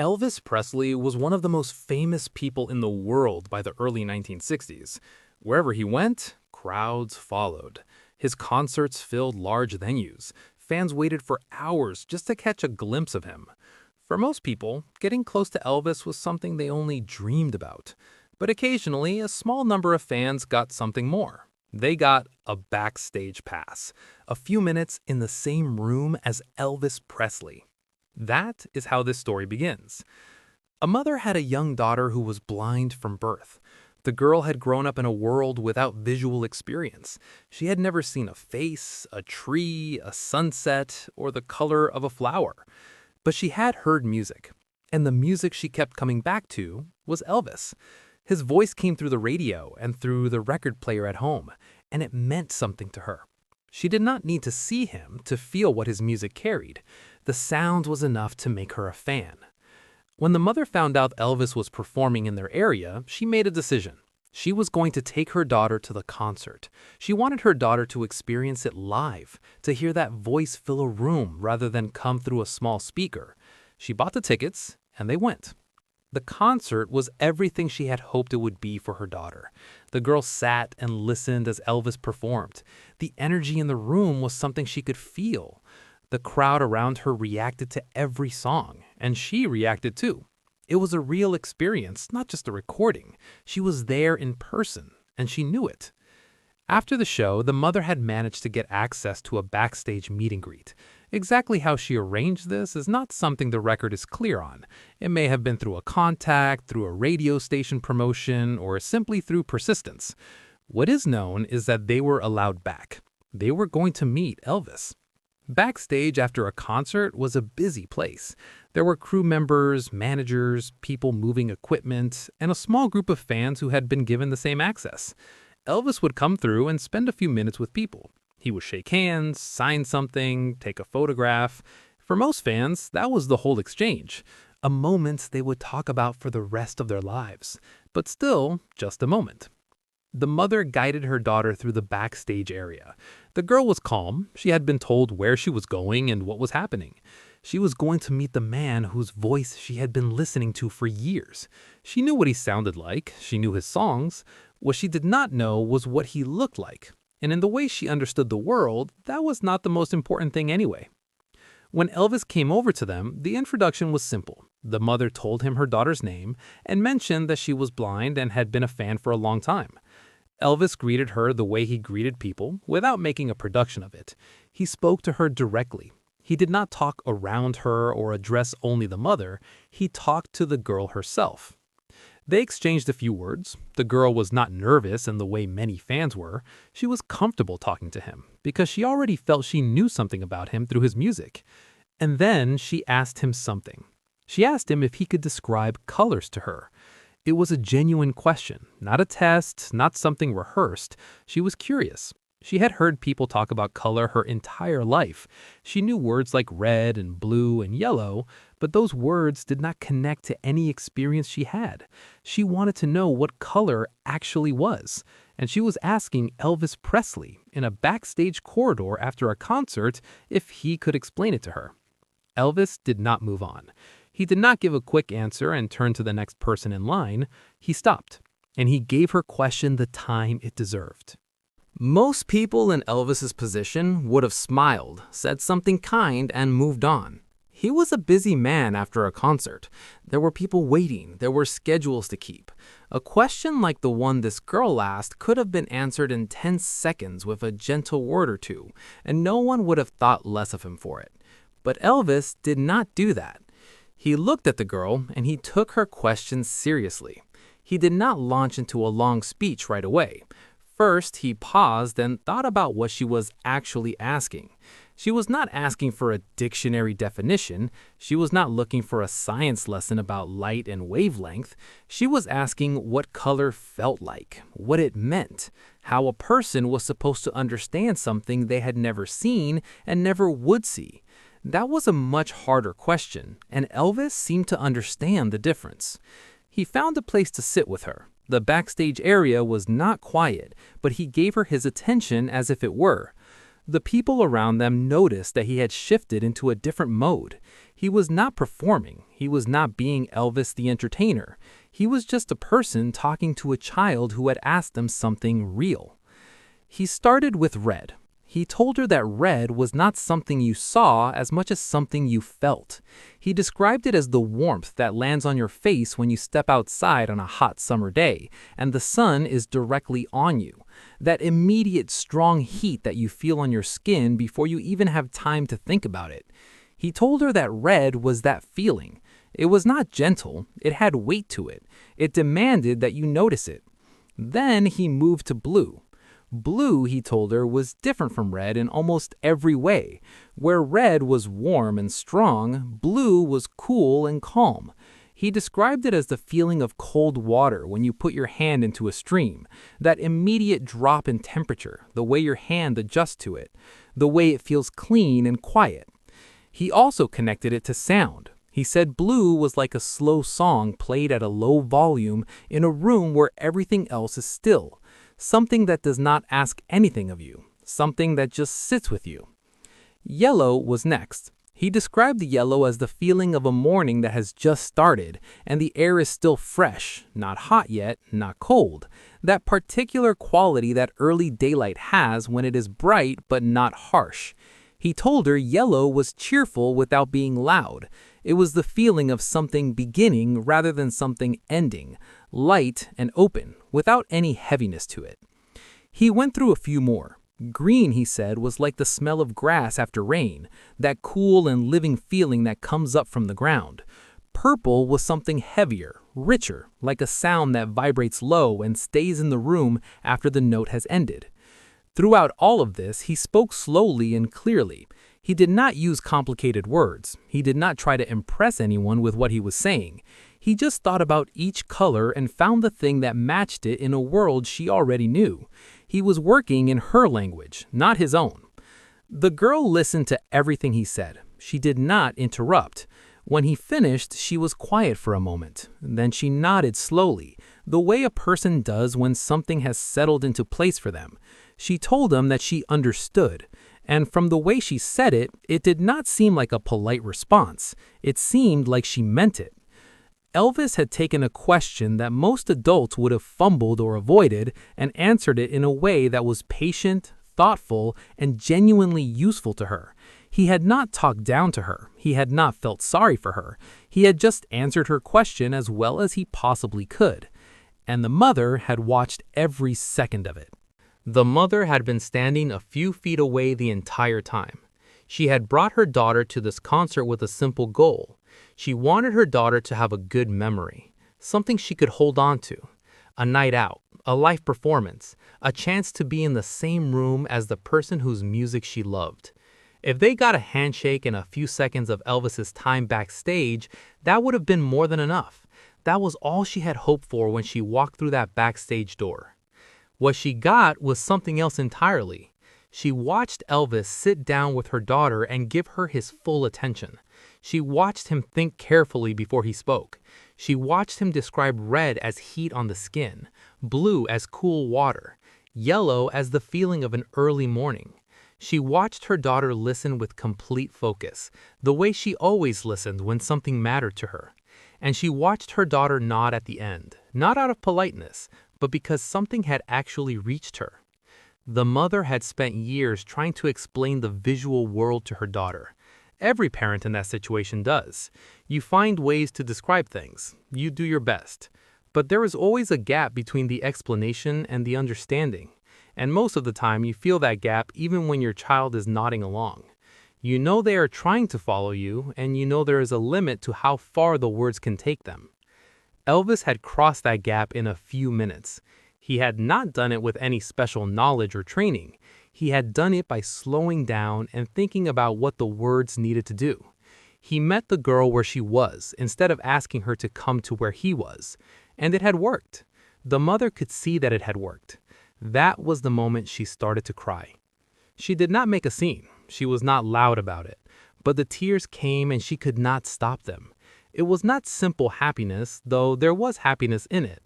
Elvis Presley was one of the most famous people in the world by the early 1960s. Wherever he went, crowds followed. His concerts filled large venues. Fans waited for hours just to catch a glimpse of him. For most people, getting close to Elvis was something they only dreamed about. But occasionally, a small number of fans got something more. They got a backstage pass, a few minutes in the same room as Elvis Presley. That is how this story begins. A mother had a young daughter who was blind from birth. The girl had grown up in a world without visual experience. She had never seen a face, a tree, a sunset, or the color of a flower. But she had heard music, and the music she kept coming back to was Elvis. His voice came through the radio and through the record player at home, and it meant something to her. She did not need to see him to feel what his music carried. The sound was enough to make her a fan. When the mother found out Elvis was performing in their area, she made a decision. She was going to take her daughter to the concert. She wanted her daughter to experience it live, to hear that voice fill a room rather than come through a small speaker. She bought the tickets, and they went. The concert was everything she had hoped it would be for her daughter. The girl sat and listened as Elvis performed. The energy in the room was something she could feel. The crowd around her reacted to every song, and she reacted too. It was a real experience, not just a recording. She was there in person, and she knew it. After the show, the mother had managed to get access to a backstage meet and greet. Exactly how she arranged this is not something the record is clear on. It may have been through a contact, through a radio station promotion, or simply through persistence. What is known is that they were allowed back. They were going to meet Elvis. Backstage after a concert was a busy place. There were crew members, managers, people moving equipment, and a small group of fans who had been given the same access. Elvis would come through and spend a few minutes with people. He would shake hands, sign something, take a photograph. For most fans, that was the whole exchange. A moment they would talk about for the rest of their lives. But still, just a moment. The mother guided her daughter through the backstage area. The girl was calm. She had been told where she was going and what was happening. She was going to meet the man whose voice she had been listening to for years. She knew what he sounded like. She knew his songs. What she did not know was what he looked like. And in the way she understood the world, that was not the most important thing anyway. When Elvis came over to them, the introduction was simple. The mother told him her daughter's name and mentioned that she was blind and had been a fan for a long time. Elvis greeted her the way he greeted people, without making a production of it. He spoke to her directly. He did not talk around her or address only the mother. He talked to the girl herself. They exchanged a few words. The girl was not nervous in the way many fans were. She was comfortable talking to him because she already felt she knew something about him through his music. And then she asked him something. She asked him if he could describe colors to her. It was a genuine question, not a test, not something rehearsed. She was curious. She had heard people talk about color her entire life. She knew words like red and blue and yellow, but those words did not connect to any experience she had. She wanted to know what color actually was, and she was asking Elvis Presley in a backstage corridor after a concert if he could explain it to her. Elvis did not move on. He did not give a quick answer and turn to the next person in line. He stopped, and he gave her question the time it deserved. Most people in Elvis's position would have smiled, said something kind, and moved on. He was a busy man after a concert. There were people waiting. There were schedules to keep. A question like the one this girl asked could have been answered in 10 seconds with a gentle word or two, and no one would have thought less of him for it. But Elvis did not do that. He looked at the girl, and he took her question seriously. He did not launch into a long speech right away. First, he paused and thought about what she was actually asking. She was not asking for a dictionary definition. She was not looking for a science lesson about light and wavelength. She was asking what color felt like, what it meant, how a person was supposed to understand something they had never seen and never would see. That was a much harder question, and Elvis seemed to understand the difference. He found a place to sit with her. The backstage area was not quiet, but he gave her his attention as if it were. The people around them noticed that he had shifted into a different mode. He was not performing. He was not being Elvis the entertainer. He was just a person talking to a child who had asked them something real. He started with red. He told her that red was not something you saw as much as something you felt. He described it as the warmth that lands on your face when you step outside on a hot summer day and the sun is directly on you. That immediate strong heat that you feel on your skin before you even have time to think about it. He told her that red was that feeling. It was not gentle, it had weight to it. It demanded that you notice it. Then he moved to blue. Blue, he told her, was different from red in almost every way. Where red was warm and strong, blue was cool and calm. He described it as the feeling of cold water when you put your hand into a stream, that immediate drop in temperature, the way your hand adjusts to it, the way it feels clean and quiet. He also connected it to sound. He said blue was like a slow song played at a low volume in a room where everything else is still. Something that does not ask anything of you, something that just sits with you. Yellow was next. He described the yellow as the feeling of a morning that has just started, and the air is still fresh, not hot yet, not cold. That particular quality that early daylight has when it is bright but not harsh. He told her yellow was cheerful without being loud. It was the feeling of something beginning rather than something ending, light and open, without any heaviness to it. He went through a few more. Green, he said, was like the smell of grass after rain, that cool and living feeling that comes up from the ground. Purple was something heavier, richer, like a sound that vibrates low and stays in the room after the note has ended. Throughout all of this, he spoke slowly and clearly. He did not use complicated words. He did not try to impress anyone with what he was saying. He just thought about each color and found the thing that matched it in a world she already knew. He was working in her language, not his own. The girl listened to everything he said. She did not interrupt. When he finished, she was quiet for a moment. Then she nodded slowly, the way a person does when something has settled into place for them. She told him that she understood. And from the way she said it, it did not seem like a polite response. It seemed like she meant it. Elvis had taken a question that most adults would have fumbled or avoided and answered it in a way that was patient, thoughtful, and genuinely useful to her. He had not talked down to her. He had not felt sorry for her. He had just answered her question as well as he possibly could. And the mother had watched every second of it. The mother had been standing a few feet away the entire time. She had brought her daughter to this concert with a simple goal. She wanted her daughter to have a good memory, something she could hold on to. A night out, a live performance, a chance to be in the same room as the person whose music she loved. If they got a handshake and a few seconds of Elvis's time backstage, that would have been more than enough. That was all she had hoped for when she walked through that backstage door. What she got was something else entirely. She watched Elvis sit down with her daughter and give her his full attention. She watched him think carefully before he spoke. She watched him describe red as heat on the skin, blue as cool water, yellow as the feeling of an early morning. She watched her daughter listen with complete focus, the way she always listened when something mattered to her. And she watched her daughter nod at the end, not out of politeness, but because something had actually reached her. The mother had spent years trying to explain the visual world to her daughter. Every parent in that situation does. You find ways to describe things. You do your best. But there is always a gap between the explanation and the understanding. And most of the time you feel that gap even when your child is nodding along. You know they are trying to follow you, and you know there is a limit to how far the words can take them. Elvis had crossed that gap in a few minutes. He had not done it with any special knowledge or training. He had done it by slowing down and thinking about what the words needed to do. He met the girl where she was instead of asking her to come to where he was. And it had worked. The mother could see that it had worked. That was the moment she started to cry. She did not make a scene. She was not loud about it. But the tears came and she could not stop them. It was not simple happiness, though there was happiness in it.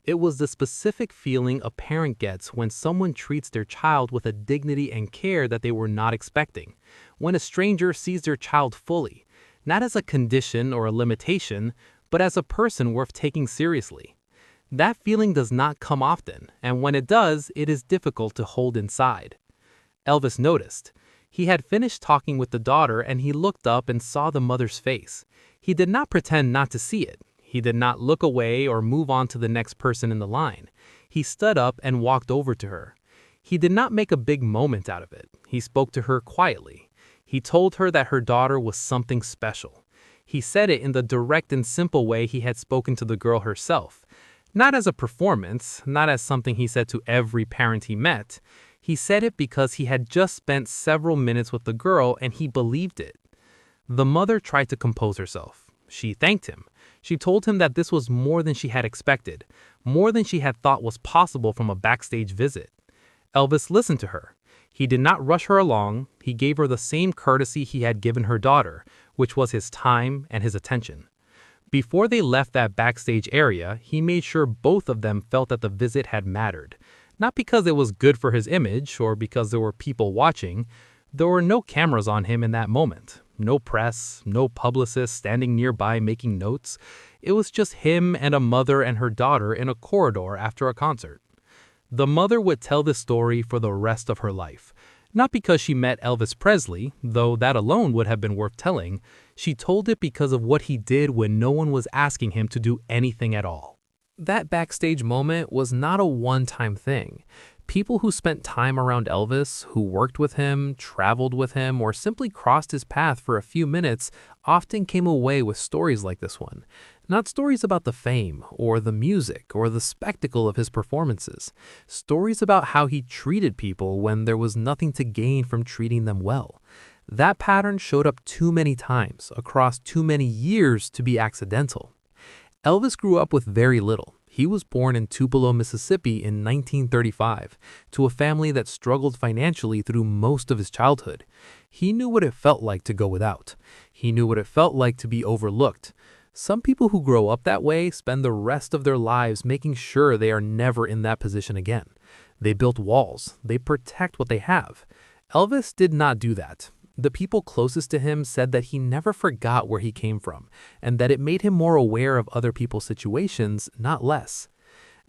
It was the specific feeling a parent gets when someone treats their child with a dignity and care that they were not expecting. When a stranger sees their child fully. not as a condition or a limitation, but as a person worth taking seriously. That feeling does not come often, and when it does, it is difficult to hold inside. Elvis noticed. He had finished talking with the daughter and he looked up and saw the mother's face. He did not pretend not to see it. He did not look away or move on to the next person in the line. He stood up and walked over to her. He did not make a big moment out of it. He spoke to her quietly. He told her that her daughter was something special. He said it in the direct and simple way he had spoken to the girl herself. Not as a performance, not as something he said to every parent he met. He said it because he had just spent several minutes with the girl and he believed it. The mother tried to compose herself. She thanked him. She told him that this was more than she had expected, more than she had thought was possible from a backstage visit. Elvis listened to her. He did not rush her along. He gave her the same courtesy he had given her daughter, which was his time and his attention. Before they left that backstage area, he made sure both of them felt that the visit had mattered. Not because it was good for his image or because there were people watching. There were no cameras on him in that moment. No press, no publicists standing nearby making notes. It was just him and a mother and her daughter in a corridor after a concert. The mother would tell this story for the rest of her life. Not because she met Elvis Presley, though that alone would have been worth telling. She told it because of what he did when no one was asking him to do anything at all. That backstage moment was not a one-time thing. People who spent time around Elvis, who worked with him, traveled with him, or simply crossed his path for a few minutes often came away with stories like this one. Not stories about the fame, or the music, or the spectacle of his performances. Stories about how he treated people when there was nothing to gain from treating them well. That pattern showed up too many times, across too many years to be accidental. Elvis grew up with very little. He was born in Tupelo, Mississippi in 1935, to a family that struggled financially through most of his childhood. He knew what it felt like to go without. He knew what it felt like to be overlooked. Some people who grow up that way spend the rest of their lives making sure they are never in that position again. They build walls. They protect what they have. Elvis did not do that. The people closest to him said that he never forgot where he came from, and that it made him more aware of other people's situations, not less.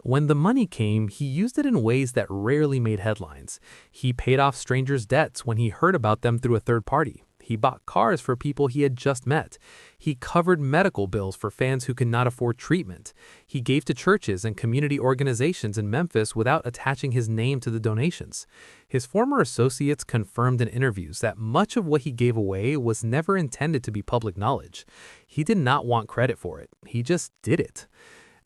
When the money came, he used it in ways that rarely made headlines. He paid off strangers' debts when he heard about them through a third party. He bought cars for people he had just met. He covered medical bills for fans who could not afford treatment. He gave to churches and community organizations in Memphis without attaching his name to the donations. His former associates confirmed in interviews that much of what he gave away was never intended to be public knowledge. He did not want credit for it. He just did it.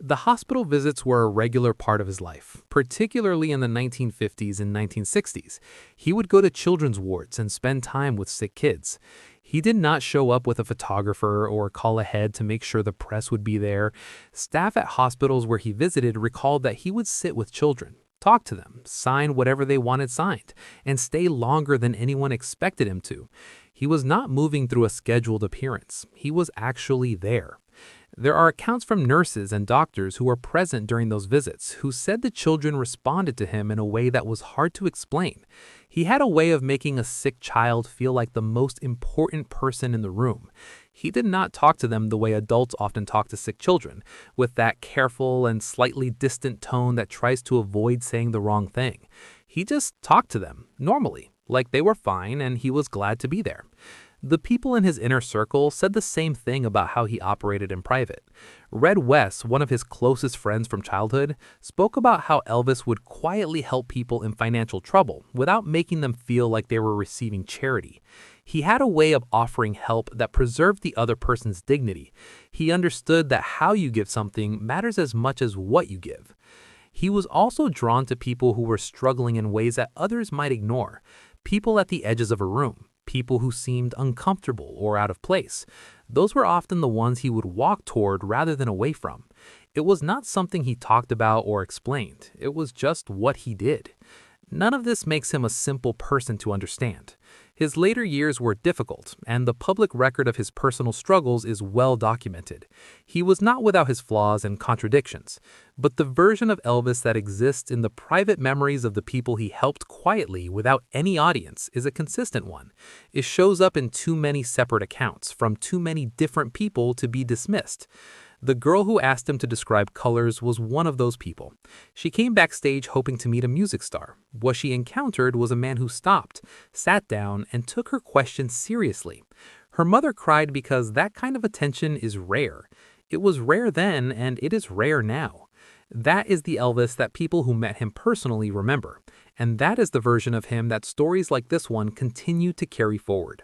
The hospital visits were a regular part of his life, particularly in the 1950s and 1960s. He would go to children's wards and spend time with sick kids. He did not show up with a photographer or call ahead to make sure the press would be there. Staff at hospitals where he visited recalled that he would sit with children, talk to them, sign whatever they wanted signed, and stay longer than anyone expected him to. He was not moving through a scheduled appearance. He was actually there. There are accounts from nurses and doctors who were present during those visits who said the children responded to him in a way that was hard to explain. He had a way of making a sick child feel like the most important person in the room. He did not talk to them the way adults often talk to sick children, with that careful and slightly distant tone that tries to avoid saying the wrong thing. He just talked to them, normally, like they were fine and he was glad to be there. The people in his inner circle said the same thing about how he operated in private. Red West, one of his closest friends from childhood, spoke about how Elvis would quietly help people in financial trouble without making them feel like they were receiving charity. He had a way of offering help that preserved the other person's dignity. He understood that how you give something matters as much as what you give. He was also drawn to people who were struggling in ways that others might ignore. People at the edges of a room. People who seemed uncomfortable or out of place. Those were often the ones he would walk toward rather than away from. It was not something he talked about or explained. It was just what he did. None of this makes him a simple person to understand. His later years were difficult, and the public record of his personal struggles is well documented. He was not without his flaws and contradictions, but the version of Elvis that exists in the private memories of the people he helped quietly without any audience is a consistent one. It shows up in too many separate accounts from too many different people to be dismissed. The girl who asked him to describe colors was one of those people. She came backstage hoping to meet a music star. What she encountered was a man who stopped, sat down, and took her question seriously. Her mother cried because that kind of attention is rare. It was rare then, and it is rare now. That is the Elvis that people who met him personally remember. And that is the version of him that stories like this one continue to carry forward.